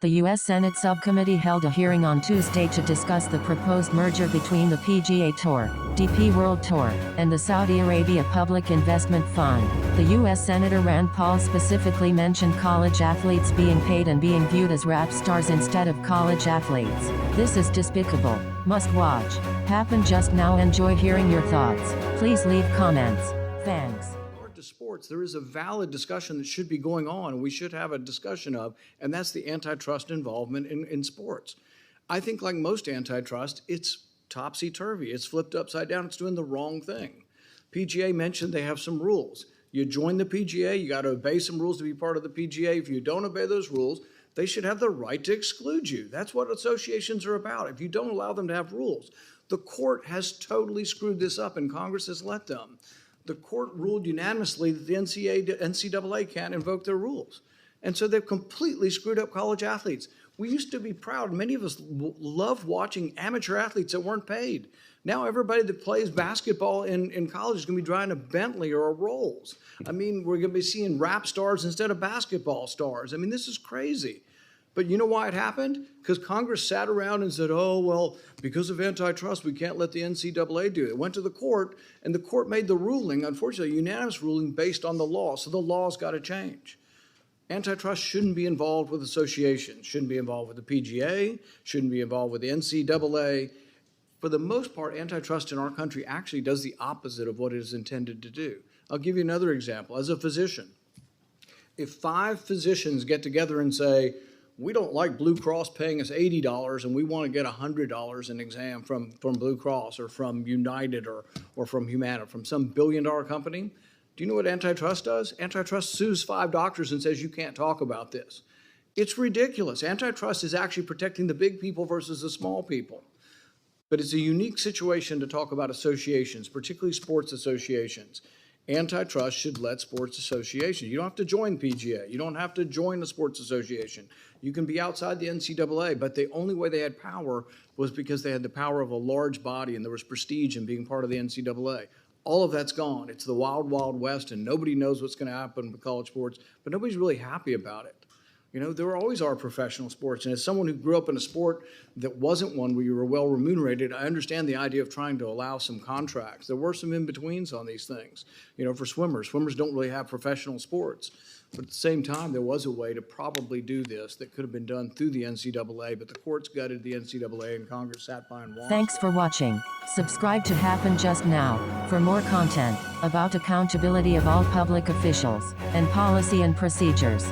The U.S. Senate Subcommittee held a hearing on Tuesday to discuss the proposed merger between the PGA Tour, DP World Tour, and the Saudi Arabia Public Investment Fund. The U.S. Senator Rand Paul specifically mentioned college athletes being paid and being viewed as rap stars instead of college athletes. This is despicable. Must watch. Happen Just Now. Enjoy hearing your thoughts. Please leave comments. Thanks. To sports, there is a valid discussion that should be going on, and we should have a discussion of, and that's the antitrust involvement in sports. I think, like most antitrust, it's topsy-turvy. It's flipped upside down. It's doing the wrong thing. PGA mentioned they have some rules. You join the PGA, you got to obey some rules to be part of the PGA. If you don't obey those rules, they should have the right to exclude you. That's what associations are about. If you don't allow them to have rules, the court has totally screwed this up, and Congress has let them. The court ruled unanimously that the NCAA can't invoke their rules. And so they've completely screwed up college athletes. We used to be proud. Many of us loved watching amateur athletes that weren't paid. Now everybody that plays basketball in college is going to be driving a Bentley or a Rolls. I mean, we're going to be seeing rap stars instead of basketball stars. I mean, this is crazy. But you know why it happened? Because Congress sat around and said, oh, well, because of antitrust, we can't let the NCAA do it. It went to the court, and the court made the ruling, unfortunately, a unanimous ruling based on the law. So the law's got to change. Antitrust shouldn't be involved with associations, shouldn't be involved with the PGA, shouldn't be involved with the NCAA. For the most part, antitrust in our country actually does the opposite of what it is intended to do. I'll give you another example. As a physician, if 5 physicians get together and say, we don't like Blue Cross paying us $80 and we want to get $100 an exam from Blue Cross or from United or from Humana, from some billion-dollar company. Do you know what antitrust does? Antitrust sues 5 doctors and says you can't talk about this. It's ridiculous. Antitrust is actually protecting the big people versus the small people. But it's a unique situation to talk about associations, particularly sports associations. Antitrust should let sports associations. You don't have to join PGA. You don't have to join a sports association. You can be outside the NCAA, but the only way they had power was because they had the power of a large body and there was prestige in being part of the NCAA. All of that's gone. It's the wild, wild west, and nobody knows what's going to happen with college sports, but nobody's really happy about it. You know, there always are professional sports, and as someone who grew up in a sport that wasn't one where you were well remunerated, I understand the idea of trying to allow some contracts. There were some in-betweens on these things. You know, for swimmers don't really have professional sports. But at the same time, there was a way to probably do this that could have been done through the NCAA, but the courts gutted the NCAA and Congress sat by and watched. Thanks for watching. Subscribe to Happen Just Now for more content about accountability of all public officials and policy and procedures.